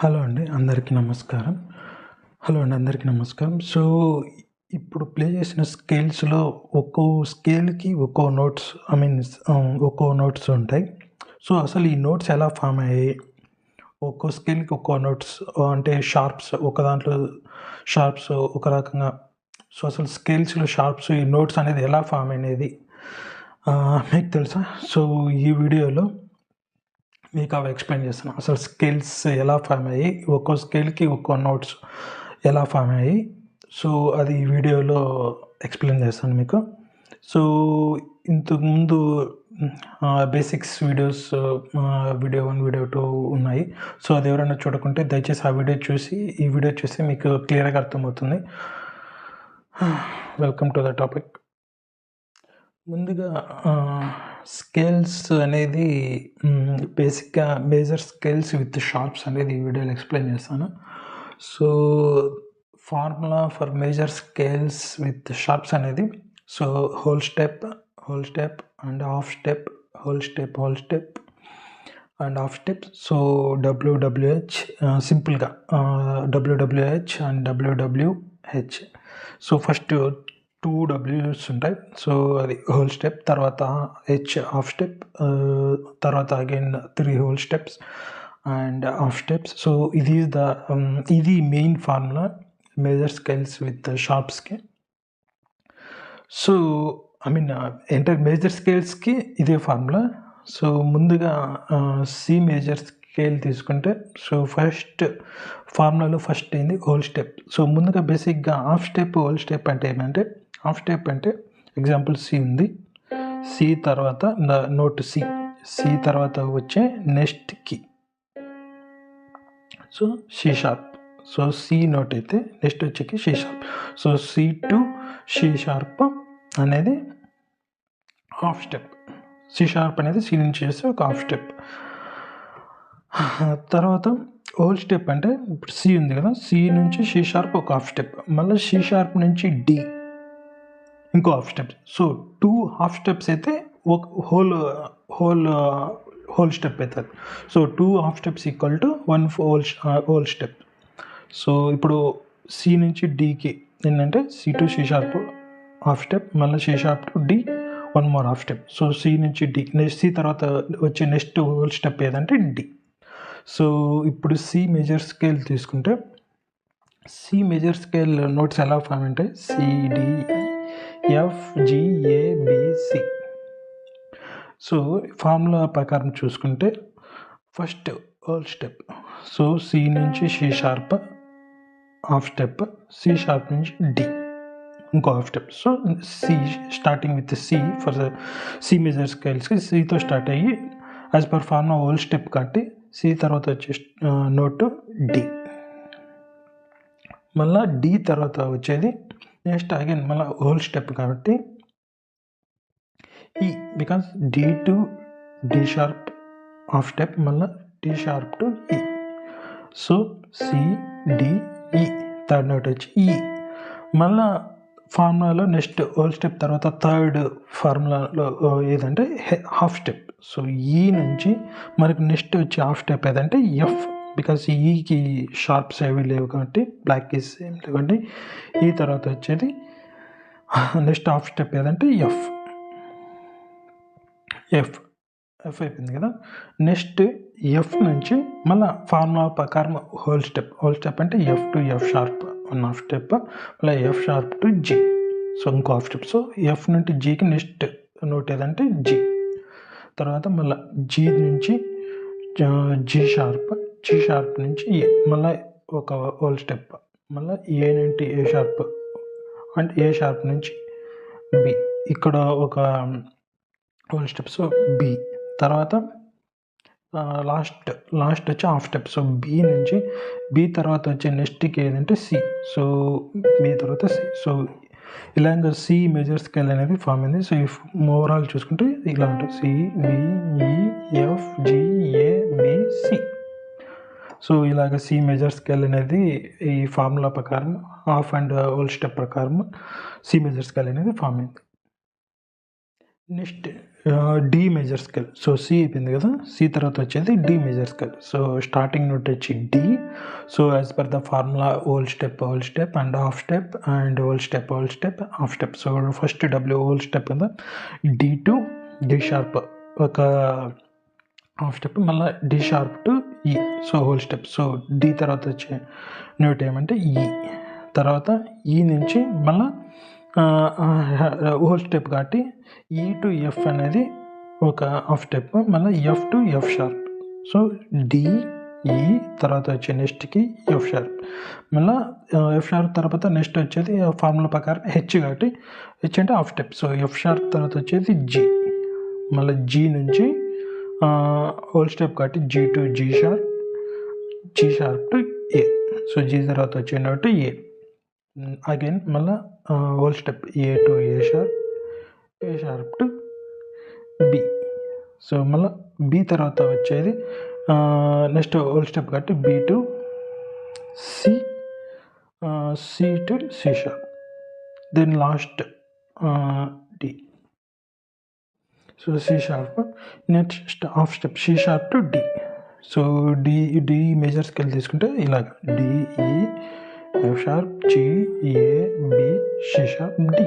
Hello అండి. అందరికీ నమస్కారం. సో, ఇప్పుడు ప్లే చేసిన స్కేల్స్‌లో ఒక్కో స్కేల్‌కి ఒక్కో నోట్స్ ఒక్కో నోట్స్ ఉంటాయి. సో, అసలు ఈ నోట్స్ ఎలా ఫార్మ్ అయ్యాయి? ఒక్కో స్కేల్‌కి ఒక్కో నోట్స్ అంటే షార్ప్స్ ఒక దాంట్లో షార్ప్స్ ఒక రకంగా. సో, అసలు స్కేల్స్‌లో షార్ప్స్ ఈ నోట్స్ అనేది ఎలా ఫార్మ్ అయినది మీకు తెలుసా? సో, ఈ వీడియోలో మీకు అవి ఎక్స్‌ప్లెయిన్ చేస్తున్నా. అసలు స్కేల్స్ ఎలా ఫార్మ్ అయ్యాయి, ఒక్కో స్కేల్‌కి ఒక్కో నోట్స్ ఎలా ఫార్మ్ అయ్యాయి. సో, అది ఈ వీడియోలో ఎక్స్‌ప్లెయిన్ చేస్తాను మీకు. సో, ఇంతకుముందు బేసిక్స్ వీడియోస్ వీడియో 1, వీడియో 2 ఉన్నాయి. సో, అది ఎవరైనా చూడకుంటే దయచేసి ఆ వీడియో చూసి, ఈ వీడియో చూస్తే మీకు క్లియర్‌గా అర్థమవుతుంది. Welcome to the topic. ముందుగా స్కేల్స్ అనేది బేసిక్‌గా మేజర్ స్కేల్స్ విత్ షార్ప్స్ అనేది ఈ వీడియోలో ఎక్స్‌ప్లెయిన్ చేస్తాను. So, formula for major scales with sharps అనేది so, whole step and half step, whole step and half step. So, డబ్ల్యూడబ్ల్యూహెచ్ సింపుల్‌గా డబ్ల్యూడబ్ల్యూహెచ్ అండ్ డబ్ల్యూడబ్ల్యూహెచ్. సో, ఫస్ట్ 2 డబ్ల్యూస్ ఉంటాయి. సో, అది హోల్ స్టెప్, తర్వాత హెచ్ హాఫ్ స్టెప్, తర్వాత again 3 whole steps and half steps. So, ఇది main formula major scales with షార్ప్స్‌కి. So, entire major స్కేల్స్‌కి ఇదే formula. So, ముందుగా C major scale తీసుకుంటే so, ఫార్ములాలో ఫస్ట్ ఏంది హోల్ స్టెప్. సో, ముందుగా బేసిక్‌గా హాఫ్ స్టెప్, హోల్ స్టెప్ అంటే ఏమంటే హాఫ్ స్టెప్ అంటే ఎగ్జాంపుల్ సి ఉంది. సి తర్వాత నోట్ సి. సి తర్వాత వచ్చే next key. So, C sharp. So, C note అయితే నెక్స్ట్ వచ్చే key C sharp. So, C to C sharp అనేది హాఫ్ స్టెప్. సి షార్ప్ అనేది సి నుంచి చేస్తే ఒక హాఫ్ స్టెప్. తర్వాత హోల్ స్టెప్ అంటే ఇప్పుడు సి ఉంది కదా, సి నుంచి సి షార్ప్ ఒక హాఫ్ స్టెప్, మళ్ళీ సి షార్ప్ నుంచి డి ఇంకో half step. So, 2 half steps అయితే ఒక హోల్ స్టెప్ అవుతుంది. So, 2 half steps equal to 1 whole step. So, ఇప్పుడు సి నుంచి డికి ఏంటంటే C to C sharp half step, మళ్ళీ C sharp to D 1 more half step. So, C నుంచి D C తర్వాత వచ్చే నెక్స్ట్ హోల్ స్టెప్ ఏదంటే డి. సో, ఇప్పుడు సి మేజర్ స్కేల్ తీసుకుంటే సి మేజర్ స్కేల్ నోట్స్ ఎలా ఫామ్ అంటే C D F G A B C. So, formula ప్రకారం చూసుకుంటే first whole step. So, C నుంచి C sharp half step, C sharp నుంచి D ఇంకో half step. So, C starting with C for C major స్కేల్స్కి సితో start అయ్యి as per formula whole step కాబట్టి C తర్వాత వచ్చే నోట్ డి, మళ్ళీ డి తర్వాత వచ్చేది నెక్స్ట్ అగైన్ మళ్ళీ హోల్ స్టెప్ కాబట్టి E, because D to D sharp half step, మళ్ళీ D sharp to E. So, C D ఈ థర్డ్ నోట్ వచ్చి ఈ. మళ్ళా ఫార్ములాలో నెక్స్ట్ హోల్ స్టెప్ తర్వాత థర్డ్ ఫార్ములాలో ఏదంటే హాఫ్ స్టెప్. సో, ఈ నుంచి మనకు నెక్స్ట్ వచ్చే హాఫ్ స్టెప్ ఏదంటే ఎఫ్, బికాస్ ఈకి షార్ప్స్ ఏవి లేవు కాబట్టి బ్లాక్ కీస్ ఏం లేవండి. ఈ తర్వాత వచ్చేది నెక్స్ట్ హాఫ్ స్టెప్ ఏదంటే ఎఫ్ అయిపోయింది కదా. నెక్స్ట్ ఎఫ్ నుంచి మళ్ళీ ఫార్ములా ప్రకారం హోల్ స్టెప్ అంటే F to F sharp 1 half step, మళ్ళీ F sharp to G so ఇంకో హాఫ్ స్టెప్. సో, ఎఫ్ నుండి జీకి నెక్స్ట్ నోట్ ఏదంటే జి. తర్వాత మళ్ళీ జి నుంచి జి షార్ప్ నుంచి ఏ, మళ్ళీ ఒక హోల్ స్టెప్, మళ్ళీ ఏ నుండి A sharp and A sharp నుంచి బి, ఇక్కడ ఒక హోల్ స్టెప్. సో, బి తర్వాత లాస్ట్ వచ్చి హాఫ్ స్టెప్. సో, బి నుంచి బి తర్వాత వచ్చే నెక్స్ట్కి ఏదంటే సి. సో, బి తర్వాత సి. సో, ఇలాగ సి మేజర్ స్కేల్ అనేది ఫామ్ అయింది. సో, ఓవరాల్ చూసుకుంటే ఇలా ఉంటుంది C D E F G A B C. So, ఇలాగ సి మేజర్ స్కేల్ అనేది ఈ ఫార్ములా ప్రకారం హాఫ్ అండ్ హోల్ స్టెప్ ప్రకారం సి మేజర్ స్కేల్ అనేది ఫామ్ అయింది. Next D major scale. So C అయిపోయింది కదా, సి తర్వాత వచ్చేది D major scale. So starting note వచ్చి D. So as per the formula whole step and half step and whole step half step. So first W whole step కదా, D to D sharp ఒక half step, మళ్ళీ D sharp to E. So whole step. So D తర్వాత వచ్చే note ఏమంటే ఈ. తర్వాత ఈ నుంచి మళ్ళీ హోల్ స్టెప్ కాబట్టి ఈ టు ఎఫ్ అనేది ఒక హాఫ్ స్టెప్, మళ్ళీ F to F sharp. So D E తర్వాత వచ్చే నెక్స్ట్కి ఎఫ్ షార్ప్, మళ్ళీ ఎఫ్ షార్ప్ తర్వాత నెక్స్ట్ వచ్చేది ఫార్ములా ప్రకారం హెచ్ కాబట్టి హెచ్ అంటే half step. So F sharp తర్వాత వచ్చేది జీ, మళ్ళీ జీ నుంచి హోల్ స్టెప్ కాబట్టి G to G sharp to A. So G తర్వాత వచ్చే నోట్ ఏ. అగైన్ మళ్ళీ whole step A to A sharp to B. So మళ్ళీ బి తర్వాత వచ్చేది నెక్స్ట్ హోల్ స్టెప్ కాబట్టి B to C, C to C sharp, then last D. So C sharp, next half step C sharp to D. So D major scale తీసుకుంటే ఇలాగ D E F sharp G A B C sharp D,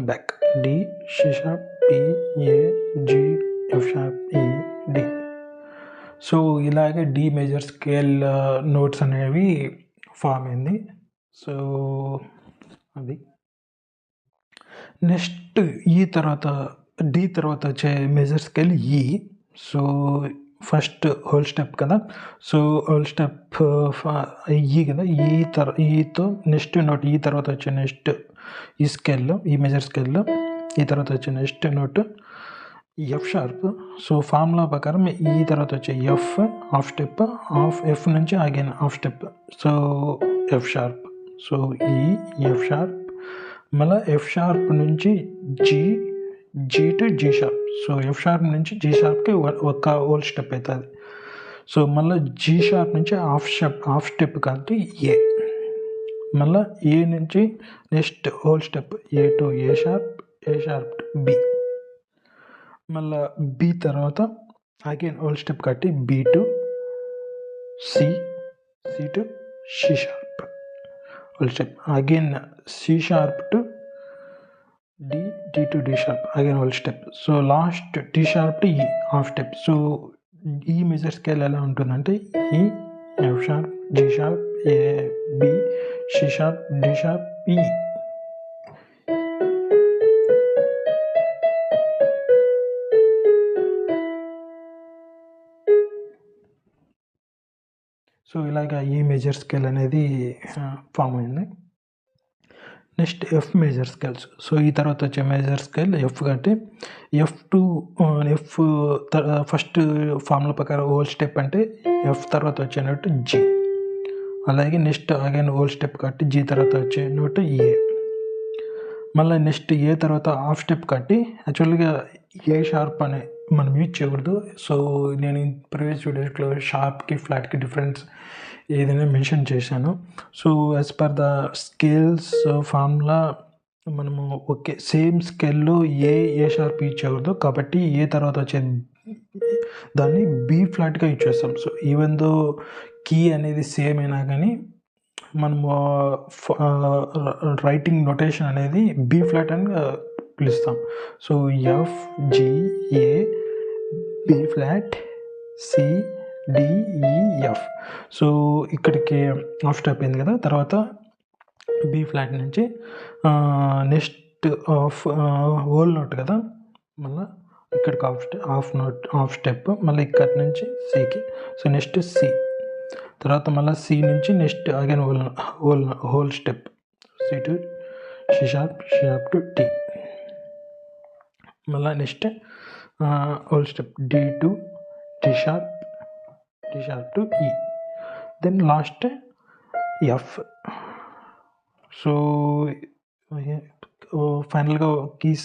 back D C sharp B A G F sharp E D. So ఇలాగే D major scale notes అనేవి form అయింది. So అది next E తర్వాత D తర్వాత వచ్చే major scale ఈ. So first whole step కదా, so whole step ఈ కదా, ఈతో నెక్స్ట్ నోట్ ఈ తర్వాత వచ్చే నెక్స్ట్ ఈ స్కేల్లో ఈ మేజర్ స్కేల్లో ఈ తర్వాత వచ్చే next note F sharp. So formula ప్రకారం ఈ తర్వాత వచ్చే ఎఫ్ హాఫ్ స్టెప్, ఎఫ్ నుంచి again half step. So F sharp. So E F sharp, మళ్ళీ ఎఫ్ షార్ప్ నుంచి G to G sharp. So F sharp నుంచి G షార్ప్కి ఒక whole step అవుతుంది. సో మళ్ళీ జీ షార్ప్ నుంచి హాఫ్ స్టెప్ కాబట్టి ఏ, మళ్ళీ ఏ నుంచి next whole step A to A sharp to B, మళ్ళీ బి తర్వాత అగైన్ హోల్ స్టెప్ కాబట్టి B to C to C sharp whole step, again C sharp to D to D sharp, again whole step. So last D sharp to E half step. So E major scale ఎలా ఉంటుందంటే E F sharp G sharp A B C sharp D sharp E. So ఇలాగ E major scale అనేది form అయింది. Next F major scales. So E తర్వాత వచ్చే major scale F కాబట్టి F first formula ప్రకారం whole step అంటే F తర్వాత వచ్చే నోట్ జీ, అలాగే నెక్స్ట్ అగైన్ హోల్ స్టెప్ కాబట్టి జీ తర్వాత వచ్చే నోట్ ఏ, మళ్ళీ నెక్స్ట్ ఏ తర్వాత హాఫ్ స్టెప్ కాబట్టి యాక్చువల్గా ఏ షార్ప్ అనే మనం యూజ్ చేయకూడదు. సో నేను ప్రీవియస్ వీడియోస్లో షార్ప్కి ఫ్లాట్కి డిఫరెన్స్ ఏదైనా మెన్షన్ చేశాను. So as per the scales formula మనము ఓకే సేమ్ స్కేల్లో ఏ షార్ప్ యూజ్ చేయకూడదు కాబట్టి ఏ తర్వాత వచ్చే దాన్ని బీ ఫ్లాట్గా యూజ్ చేస్తాం. సో ఈవెన్ దో కీ అనేది సేమ్ అయినా కానీ మనము రైటింగ్ నొటేషన్ అనేది బీ ఫ్లాట్ అని పిలుస్తాం. So F G A B flat C D E F. So ఇక్కడికి హాఫ్ స్టెప్ అయింది కదా, తర్వాత బీ ఫ్లాట్ నుంచి నెక్స్ట్ హోల్ నోట్ కదా, మళ్ళీ ఇక్కడికి హాఫ్ స్టెప్, మళ్ళీ ఇక్కడి నుంచి సికి. సో నెక్స్ట్ సి తర్వాత మళ్ళీ సి నుంచి next again whole step C to C sharp to D, మళ్ళీ next whole step D to D sharp to E, then last F. So ఫైనల్గా కీస్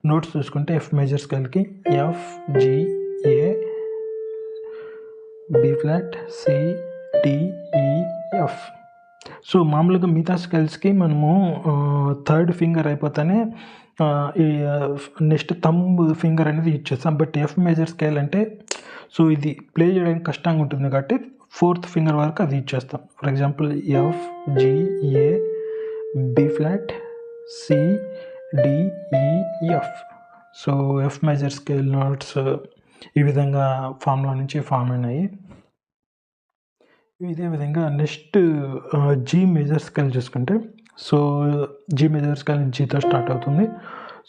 నోట్స్ చూసుకుంటే ఎఫ్ మేజర్ స్కేల్కి F G A B flat C D E F. So మామూలుగా మిగతా స్కేల్స్కి మనము third finger అయిపోతానే ఈ నెక్స్ట్ థంబ్ ఫింగర్ అనేది యూజ్ చేస్తాం. బట్ ఎఫ్ మేజర్ స్కేల్ అంటే సో ఇది ప్లే చేయడానికి కష్టంగా ఉంటుంది కాబట్టి 4th ఫింగర్ వరకు అది యూజ్ చేస్తాం. For example F, G, A, B flat, C, D, E, F. So F major scale notes ఈ విధంగా ఫార్ములా నుంచి ఫామ్ అయినాయి. ఇదే విధంగా నెక్స్ట్ జీ మేజర్ స్కేల్ చూసుకుంటే సో జీ మేజర్ స్కేల్ జీతో స్టార్ట్ అవుతుంది.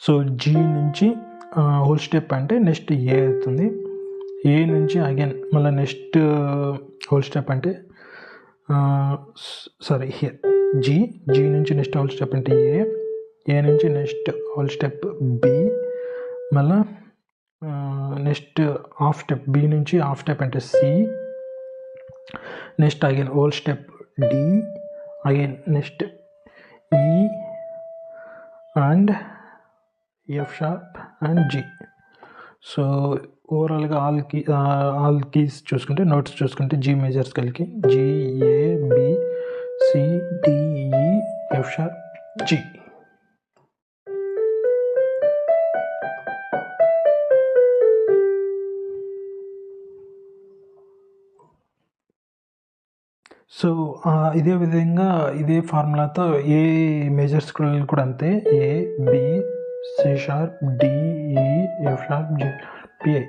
సో జీ నుంచి హోల్ స్టెప్ అంటే నెక్స్ట్ ఏ అవుతుంది. ఏ నుంచి అగైన్ మళ్ళీ నెక్స్ట్ హోల్ స్టెప్ అంటే సారీ హియర్ జీ నుంచి నెక్స్ట్ హోల్ స్టెప్ అంటే ఏ నుంచి నెక్స్ట్ హోల్ స్టెప్ బి, మళ్ళీ నెక్స్ట్ హాఫ్ స్టెప్ బి నుంచి హాఫ్ స్టెప్ అంటే C, next again whole step D, again next E and F sharp and G. So ఓవరాల్గా all keys చూసుకుంటే notes చూసుకుంటే G major స్కేల్కి G, A, B, C, D, E, F sharp, G. So ఇదే విధంగా ఇదే ఫార్ములాతో A major scale కూడా అంతే. A, B, C sharp, D, E, F sharp, G, పిఐ.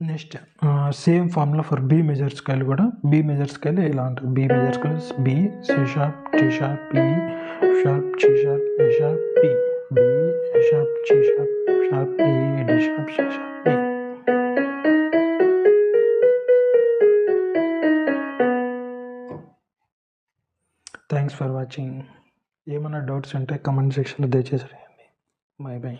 Next same formula for B major scale కూడా. B major scale ఇలా ఉంటుంది. B major scale B, C sharp, D sharp, E, F sharp, G sharp, A sharp, B. B, A sharp, G sharp, F sharp, E, D sharp, C sharp, B. Thanks for watching. ఏమైనా doubts ఉంటే comment సెక్షన్లో దయచేసి రాయండి. Bye bye.